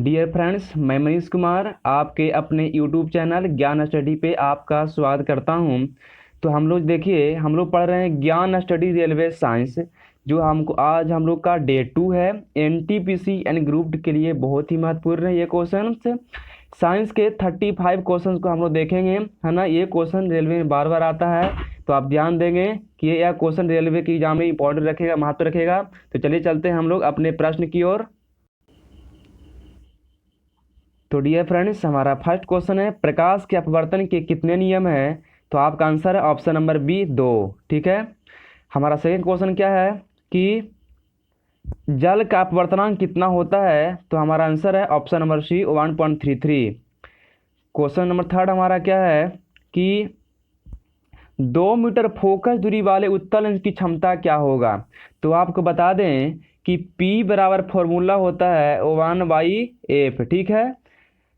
Dear friends, मैं मनीष कुमार आपके अपने यूट्यूब चैनल ज्ञान स्टडी पे आपका स्वागत करता हूं। तो हम लोग देखिए, हम लोग पढ़ रहे हैं ज्ञान स्टडी रेलवे साइंस, जो हमको आज हम लोग का डे 2 है। एनटीपीसी यानी ग्रुप डी के लिए बहुत ही महत्वपूर्ण है ये क्वेश्चन। साइंस के 35 क्वेश्चन को हम लोग देखेंगे, है ना। ये क्वेश्चन रेलवे में बार बार आता है, तो आप ध्यान देंगे कि यह क्वेश्चन रेलवे की एग्जाम में इंपॉर्टेंट रखेगा, महत्व रखेगा। तो चलिए चलते हैं हम लोग अपने प्रश्न की ओर। तो डियर फ्रेंड्स, हमारा फर्स्ट क्वेश्चन है, प्रकाश के अपवर्तन के कितने नियम हैं? तो आपका आंसर है ऑप्शन नंबर बी 2। ठीक है। हमारा सेकंड क्वेश्चन क्या है कि जल का अपवर्तनांक कितना होता है? तो हमारा आंसर है option number C 1.33। Question number third हमारा क्या है कि 2 मीटर फोकस दूरी वाले उत्तल लेंस की क्षमता क्या होगा? तो आपको बता दें कि P बराबर फॉर्मूला होता है 1/f। ठीक है।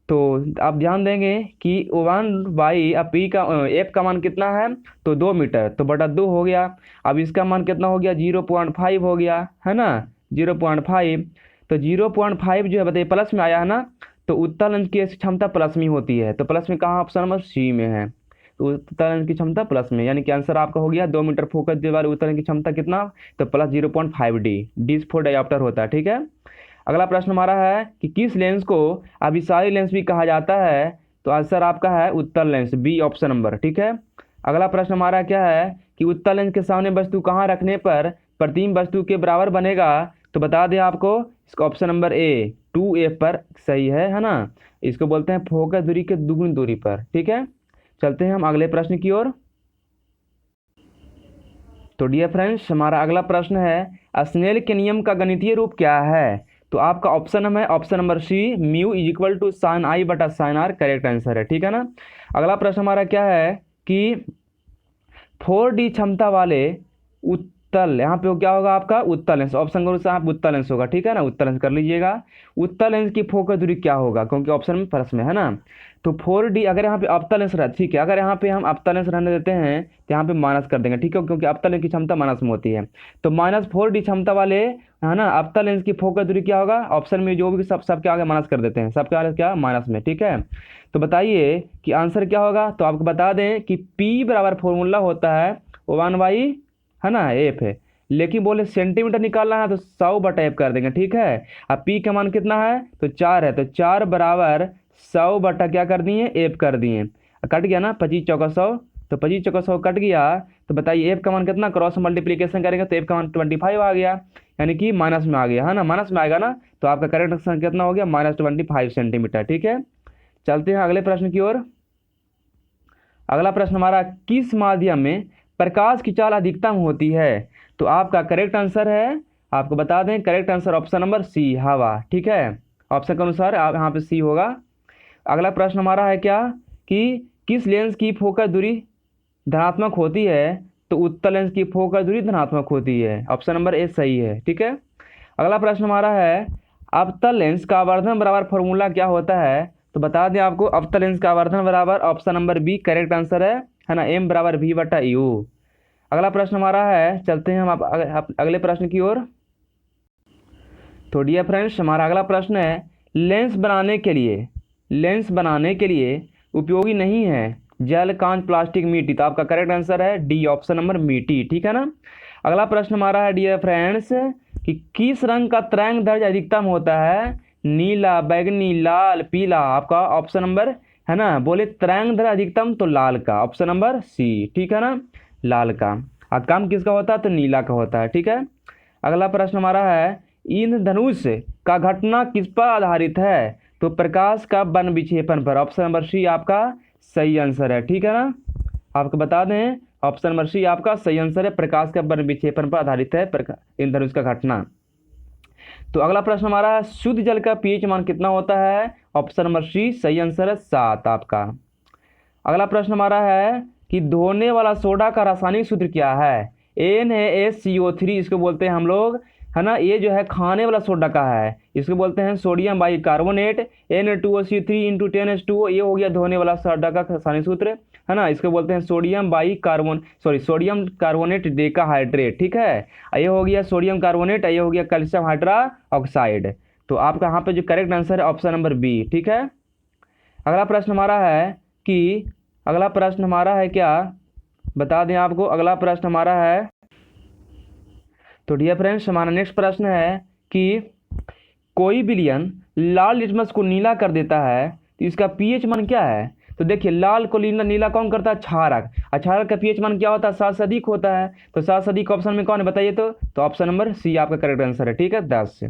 तो आप ध्यान देंगे कि 1/, अब P का F का मान कितना है? तो 2 मीटर, तो बटा 2 हो गया। अब इसका मान कितना हो गया? 0.5 हो गया, है ना, 0.5। तो 0.5 जो है बताइए प्लस में आया है ना, तो उत्तल लेंस की क्षमता प्लस में होती है। तो प्लस में कहाँ? ऑप्शन नंबर सी में है। तो उत्तल लेंस की क्षमता प्लस में, यानी कि आंसर आपका हो गया 2 मीटर फोकस दूरी वाले उत्तल लेंस की क्षमता कितना? तो plus 0.5D। D for dioptre होता है। ठीक है। अगला प्रश्न हमारा है कि किस लेंस को अभिसारी लेंस भी कहा जाता है? तो आंसर आपका है उत्तल लेंस, बी ऑप्शन नंबर। ठीक है। अगला प्रश्न हमारा क्या है कि उत्तल लेंस के सामने वस्तु कहाँ रखने पर प्रतिबिंब वस्तु के बराबर बनेगा? तो बता दें आपको, इसका ऑप्शन नंबर ए 2F पर सही है ना। इसको बोलते हैं फोकस दूरी के दुगुनी दूरी पर। ठीक है। चलते हैं हम अगले प्रश्न की ओर। तो डियर फ्रेंड्स, हमारा अगला प्रश्न है, स्नेल के नियम का गणितीय रूप क्या है? तो आपका ऑप्शन है option number C mu is equal to sine i बटा साइन आर, करेक्ट आंसर है। ठीक है ना। अगला प्रश्न हमारा क्या है कि 4D क्षमता वाले उत्तल, यहाँ पे क्या होगा आपका? उत्तल लेंस, ऑप्शन के अनुसार आप उत्तल लेंस होगा। ठीक है ना, उत्तल लेंस कर लीजिएगा। उत्तल लेंस की फोकस दूरी क्या होगा? क्योंकि ऑप्शन में फर्स्ट में है ना। तो 4D, अगर यहाँ पे अवतल लेंस रहा, ठीक है, अगर यहाँ पे हम अवतल लेंस रहने देते हैं तो यहाँ पे माइनस कर देंगे। ठीक है, क्योंकि अवतल लेंस की क्षमता माइनस में होती है। तो -4D क्षमता वाले, है ना, अवतल लेंस की फोकस दूरी क्या होगा? ऑप्शन में जो भी सबके आगे माइनस कर देते हैं, सबके आगे क्या? माइनस में। ठीक है। तो बताइए कि आंसर क्या होगा? तो आपको बता दें कि P बराबर फॉर्मूला होता है 1/, है ना, एफ है। लेकिन बोले सेंटीमीटर निकालना है तो 100/f कर देंगे। ठीक है। अब P का मान कितना है? तो 4 है, तो 4 बराबर 100 क्या कर दिए? f कर दिए। कट गया ना, 25 चौका 100, तो 25 चौका 100 कट गया। तो बताइए f का मान कितना? क्रॉस मल्टीप्लीकेशन करेंगे तो f का मान 25 आ गया, यानी कि माइनस में आ गया, है ना, माइनस में आएगा ना। तो आपका करेक्ट आंसर कितना हो गया? -25 सेंटीमीटर। ठीक है। चलते हैं अगले प्रश्न की ओर। अगला प्रश्न हमारा, किस माध्यम में प्रकाश की चाल अधिकतम होती है? तो आपका करेक्ट आंसर है, आपको बता दें, correct answer option number C हवा। ठीक है। ऑप्शन के अनुसार आप यहाँ पे सी होगा। अगला प्रश्न हमारा है क्या कि किस लेंस की फोकस दूरी धनात्मक होती है? तो उत्तल लेंस की फोकस दूरी धनात्मक होती है, ऑप्शन नंबर ए सही है। ठीक है। अगला प्रश्न हमारा है, अवतल लेंस का आवर्धन बराबर फॉर्मूला क्या होता है? तो बता दें आपको, अवतल लेंस का आवर्धन बराबर option number B correct answer है ना, m बराबर v/u। अगला प्रश्न हमारा है, चलते हैं हम अगले प्रश्न की ओर। तो डियर फ्रेंड्स, हमारा अगला प्रश्न है, लेंस बनाने के लिए उपयोगी नहीं है जल, कांच, प्लास्टिक, मिट्टी। तो आपका करेक्ट आंसर है डी ऑप्शन नंबर मिट्टी। ठीक है ना। अगला प्रश्न हमारा है डियर फ्रेंड्स कि किस रंग का तरंग दैर्ध्य अधिकतम होता है? नीला, बैगनी, लाल, पीला। आपका ऑप्शन नंबर, है ना, बोले तरंग दैर्ध्य अधिकतम तो लाल का, ऑप्शन नंबर सी। ठीक है ना, लाल का। और कम किसका होता है? तो नीला का होता है। ठीक है। अगला प्रश्न हमारा है, इंद्रधनुष का घटना किस पर आधारित है? तो प्रकाश का वन विक्षेपण पर, ऑप्शन नंबर सी आपका सही आंसर है। ठीक है ना। आपको बता दें, ऑप्शन नंबर सी आपका सही आंसर है, प्रकाश का वन विक्षेपण पर आधारित है इंद्रधनुष का घटना। तो अगला प्रश्न हमारा है, शुद्ध जल का pH मान कितना होता है? ऑप्शन नंबर सी सही आंसर है, 7 आपका। अगला प्रश्न हमारा है कि धोने वाला सोडा का रासायनिक सूत्र क्या है? NaCO3, इसको बोलते हैं हम लोग, है ना। ये जो है खाने वाला सोडा का है, इसको बोलते हैं सोडियम बाइकार्बोनेट। Na2CO3 × 10H2O, ये हो गया धोने वाला सोडा का रासायनिक सूत्र, है ना। इसको बोलते हैं सोडियम कार्बोनेट डेकाहाइड्रेट। ठीक है। ये हो गया सोडियम कार्बोनेट, ये हो गया कैल्शियम हाइड्रोक्साइड। तो आपका यहाँ पे जो करेक्ट आंसर है ऑप्शन नंबर बी। ठीक है, अगला प्रश्न हमारा है कि अगला प्रश्न हमारा है क्या, बता दें आपको। अगला प्रश्न हमारा है, तो डियर फ्रेंड्स हमारा नेक्स्ट प्रश्न है कि कोई विलयन लाल लिटमस को नीला कर देता है तो इसका पीएच मान क्या है। तो देखिए लाल को नीला नीला कौन करता है, क्षारक। और क्षारक का पीएच मान क्या होता है, 7 से अधिक होता है। तो 7 से अधिक ऑप्शन में कौन है बताइए। तो ऑप्शन नंबर सी आपका करेक्ट आंसर है। ठीक है, 10।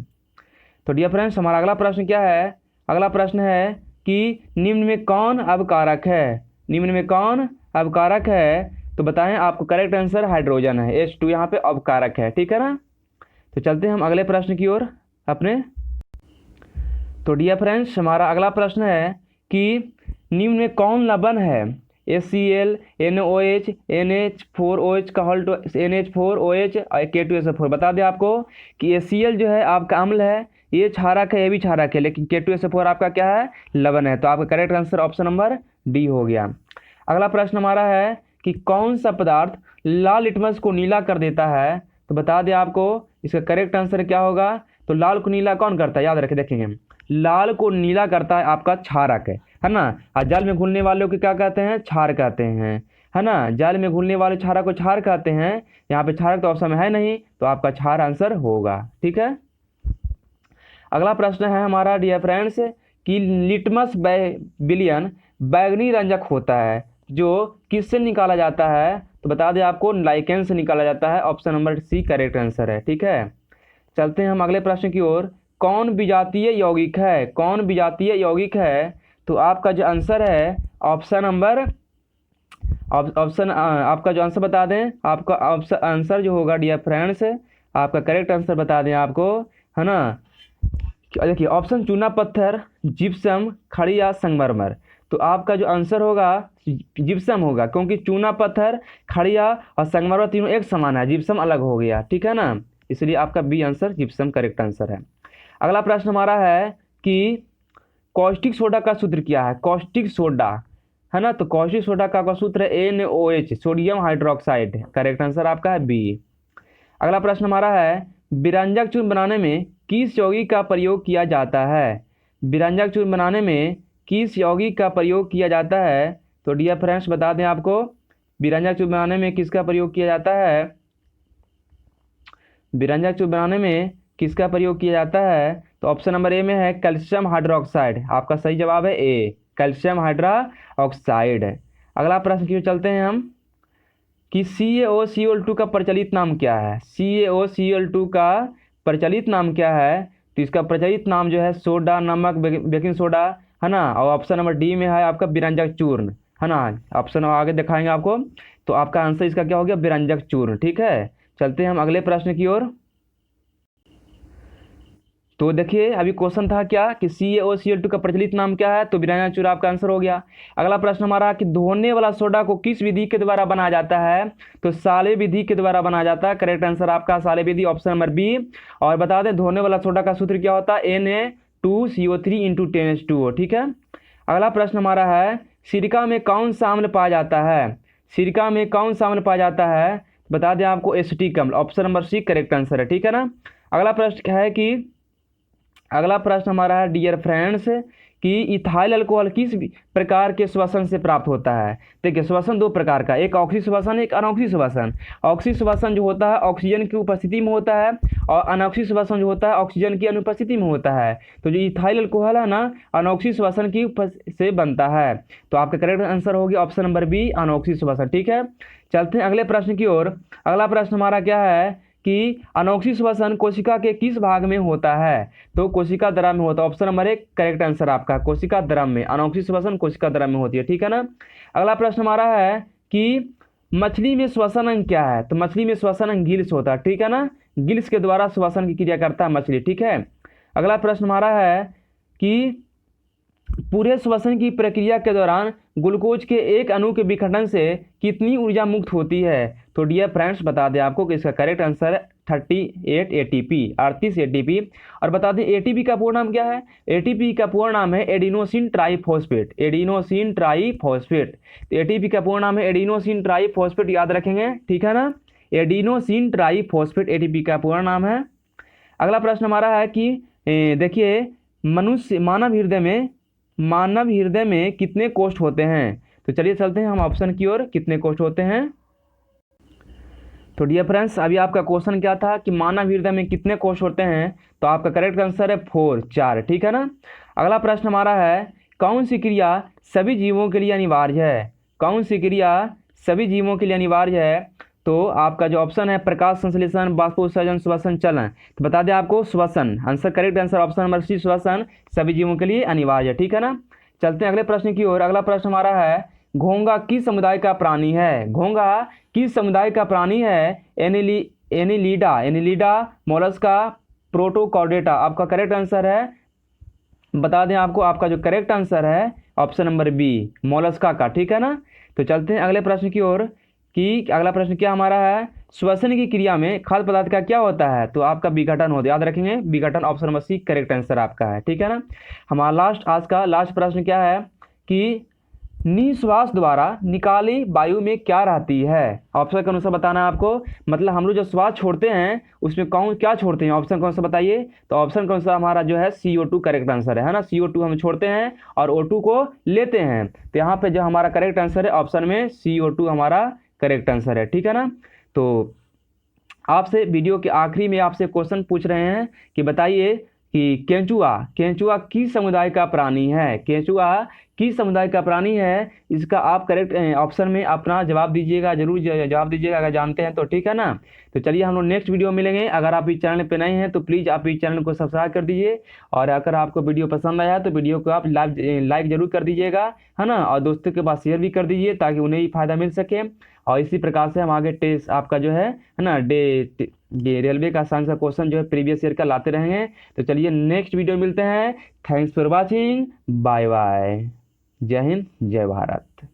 तो डियर फ्रेंड्स हमारा अगला प्रश्न क्या है, अगला प्रश्न है कि निम्न में कौन अवकारक है, निम्न में कौन अवकारक है। तो बताएं, आपको करेक्ट आंसर हाइड्रोजन है, H2 यहाँ पे अवकारक है। ठीक है ना, तो चलते हैं हम अगले प्रश्न की ओर अपने। तो डियर फ्रेंड्स हमारा अगला प्रश्न है कि निम्न में कौन लवण है, HCl, NOH, NH4OH का हॉल्ट NH4OH K2SO4। बता दें आपको कि HCl जो है आपका अम्ल है, ये क्षारक है, ये भी क्षारक है, लेकिन K2SO4 आपका क्या है, लवण है। तो आपका correct answer option number D हो गया। अगला प्रश्न हमारा है कि कौन सा पदार्थ लाल लिटमस को नीला कर देता है। तो बता दें आपको इसका करेक्ट आंसर क्या होगा। तो लाल को नीला कौन करता है, याद रखें, देखेंगे लाल को नीला करता है आपका क्षारक है ना। और जल में घुलने वालों को क्या कहते हैं, क्षार कहते हैं, है ना। जल में घुलने वाले क्षारक को क्षार कहते हैं। यहाँ पे क्षारक तो ऑप्शन में है नहीं, तो आपका क्षार आंसर होगा। ठीक है, अगला प्रश्न है हमारा डियर फ्रेंड्स कि लिटमस विलयन बैगनी रंजक होता है जो किससे निकाला जाता है। तो बता दें आपको लाइकेन से निकाला जाता है। Option number C correct answer है। ठीक है, चलते हैं हम अगले प्रश्न की ओर। कौन विजातीय यौगिक है, कौन विजातीय यौगिक है। तो आपका जो आंसर है ऑप्शन नंबर आपका जो आंसर बता दें, आपका ऑप्शन आंसर जो होगा डियर फ्रेंड्स, आपका करेक्ट आंसर बता दें आपको, है ना। देखिए ऑप्शन चूना पत्थर, जिप्सम, खड़िया, संगमरमर। तो आपका जो आंसर होगा जिप्सम होगा, क्योंकि चूना पत्थर, खड़िया और संगमरमर तीनों एक समान है, जिप्सम अलग हो गया। ठीक है ना, इसलिए आपका B answer gypsum correct answer है। अगला प्रश्न हमारा है कि कॉस्टिक सोडा का सूत्र क्या है, कॉस्टिक सोडा, है ना। तो कॉस्टिक सोडा का सूत्र है NaOH, sodium hydroxide. Correct answer आपका है बी। अगला प्रश्न हमारा है विरंजक चूर्ण बनाने में किस यौगिक का प्रयोग किया जाता है। विरंजक चूर्ण बनाने में किस यौगिक का प्रयोग किया जाता है। तो डियर फ्रेंड्स बता दें आपको विरंजक चूर्ण बनाने में किसका प्रयोग किया जाता है, विरंजक चूर्ण बनाने में किसका प्रयोग किया जाता है। तो ऑप्शन नंबर ए में है कैल्शियम हाइड्रोक्साइड। आपका सही जवाब है ए, कैल्शियम हाइड्रोक्साइड। अगला प्रश्न की ओर चलते हैं हम कि CaOCl2 का प्रचलित नाम क्या है। CaOCl2 का प्रचलित नाम क्या है। तो इसका प्रचलित नाम जो है सोडा, नमक, बेकिंग सोडा, है ना। और ऑप्शन नंबर डी में है आपका विरंजक चूर्ण, है ना। ऑप्शन आगे दिखाएंगे आपको। तो आपका आंसर इसका क्या हो गया, विरंजक चूर्ण। ठीक है, चलते हैं हम अगले प्रश्न की ओर। तो देखिए अभी क्वेश्चन था क्या कि CaOCl2 का प्रचलित नाम क्या है। तो विरंजक चूर्ण आपका आंसर हो गया। अगला प्रश्न हमारा कि धोने वाला सोडा को किस विधि के द्वारा बनाया जाता है। तो साले विधि के द्वारा बनाया जाता है। करेक्ट आंसर आपका साले विधि, ऑप्शन नंबर बी। और बता दें धोने वाला सोडा का सूत्र क्या होता है, Na2CO3 × 10H2O। ठीक है, अगला प्रश्न हमारा है सिरका में कौन सा अम्ल पाया जाता है, सिरका में कौन सा अम्ल पाया जाता है। बता दें आपको एसिटिक अम्ल, option number C correct answer है। ठीक है ना, अगला प्रश्न है कि अगला प्रश्न हमारा है डियर फ्रेंड्स कि इथाइल अल्कोहल किस प्रकार के श्वसन से प्राप्त होता है। देखिए श्वसन दो प्रकार का, एक ऑक्सी श्वसन, एक अनॉक्सी श्वसन। ऑक्सी श्वसन जो होता है ऑक्सीजन की उपस्थिति में होता है, और अनॉक्सी श्वसन जो होता है ऑक्सीजन की अनुपस्थिति में होता है। तो जो इथाइल अल्कोहल है ना, अनॉक्सी श्वसन की से बनता है। तो आपका करेक्ट आंसर हो गया ऑप्शन नंबर बी, अनॉक्सी श्वसन। ठीक है, चलते हैं अगले प्रश्न की ओर। अगला प्रश्न हमारा क्या है कि अनॉक्सी श्वसन कोशिका के किस भाग में होता है। तो कोशिका द्रव में होता है। ऑप्शन नंबर एक करेक्ट आंसर आपका, कोशिका द्रव में, अनॉक्सी श्वसन कोशिका द्रव में होती है। ठीक है ना, अगला प्रश्न हमारा है कि मछली में श्वसन अंग क्या है। तो मछली में श्वसन अंग गिल्स होता है। ठीक है ना, गिल्स के द्वारा श्वसन की क्रिया करता है मछली। ठीक है, अगला प्रश्न हमारा है कि पूरे श्वसन की प्रक्रिया के दौरान ग्लूकोज के एक अणु के विघटन से कितनी ऊर्जा मुक्त होती है। तो डियर फ्रेंड्स बता दें आपको कि इसका करेक्ट आंसर है 38 ATP, 38 ATP। और बता दें ATP का पूर्ण नाम क्या है। ATP का पूर्ण नाम है adenosine triphosphate, adenosine triphosphate. ATP का पूर्ण नाम है एडिनोसिन ट्राईफॉस्फेट, याद रखेंगे। ठीक है ना, एडिनोसिन ट्राईफॉस्फेट ATP का पूर्ण नाम है। अगला प्रश्न हमारा है कि देखिए, मानव हृदय में कितने कोष्ठ होते हैं? तो चलिए चलते हैं हम ऑप्शन की ओर, कितने कोष्ठ होते हैं। तो डियर फ्रेंड्स, अभी आपका क्वेश्चन क्या था कि मानव हृदय में कितने कोष होते हैं? तो आपका करेक्ट आंसर है 4, 4, ठीक है ना। अगला प्रश्न हमारा है, कौन सी क्रिया सभी जीवों के लिए अनिवार्य है? कौन सी क्रिया सभी जीवों के लिए अनिवार्य है? तो आपका जो ऑप्शन है, प्रकाश संश्लेषण, बाष्पोत्सर्जन, श्वसन, चलन। तो बता दें आपको श्वसन, answer correct answer option number C, श्वसन सभी जीवों के लिए अनिवार्य है, ठीक है ना। चलते हैं अगले प्रश्न की ओर। अगला प्रश्न हमारा है, घोंघा किस समुदाय का प्राणी है? घोंघा किस समुदाय का प्राणी है? Annelida, Mollusca, Protochordata. आपका करेक्ट आंसर है, बता दें आपको, आपका जो करेक्ट आंसर है ऑप्शन नंबर बी, मोलस्का का, ठीक है ना। तो चलते हैं अगले प्रश्न की ओर कि अगला प्रश्न क्या हमारा है, श्वसन की क्रिया में खाद्य पदार्थ का क्या होता है? तो आपका विघटन होता है, याद रखेंगे विघटन, option number C correct answer आपका है, ठीक है ना। हमारा आज का लास्ट प्रश्न क्या है कि निश्वास द्वारा निकाली वायु में क्या रहती है? ऑप्शन के अनुसार बताना है आपको, मतलब हम लोग जो श्वास छोड़ते हैं उसमें कौन क्या छोड़ते हैं, ऑप्शन कौन सा बताइए। तो ऑप्शन के अनुसार हमारा जो है CO2 करेक्ट आंसर है ना। CO2 हम छोड़ते हैं और O2 को लेते हैं। तो यहाँ पे जो हमारा करेक्ट आंसर है ऑप्शन में CO2 हमारा करेक्ट आंसर है, ठीक है ना। तो आपसे वीडियो के आखिरी में आपसे क्वेश्चन पूछ रहे हैं कि बताइए कि केंचुआ किस समुदाय का प्राणी है? केंचुआ किस समुदाय का प्राणी है? इसका आप करेक्ट ऑप्शन में अपना जवाब दीजिएगा, जरूर जवाब दीजिएगा अगर जानते हैं तो, ठीक है ना। तो चलिए हम लोग नेक्स्ट वीडियो मिलेंगे। अगर आप इस चैनल पे नए हैं तो प्लीज़ आप इस चैनल को सब्सक्राइब कर दीजिए, और अगर आपको वीडियो पसंद आया तो वीडियो को आप लाइक जरूर कर दीजिएगा, है ना, और दोस्तों के पास शेयर भी कर दीजिए ताकि उन्हें भी फायदा मिल सके। और इसी प्रकार से हम आगे टेस्ट आपका जो है ना रेलवे का साइंस का क्वेश्चन जो है प्रीवियस ईयर का लाते रहेंगे। तो चलिए नेक्स्ट वीडियो मिलते हैं। Thanks for watching, bye bye, जय हिंद, जय भारत।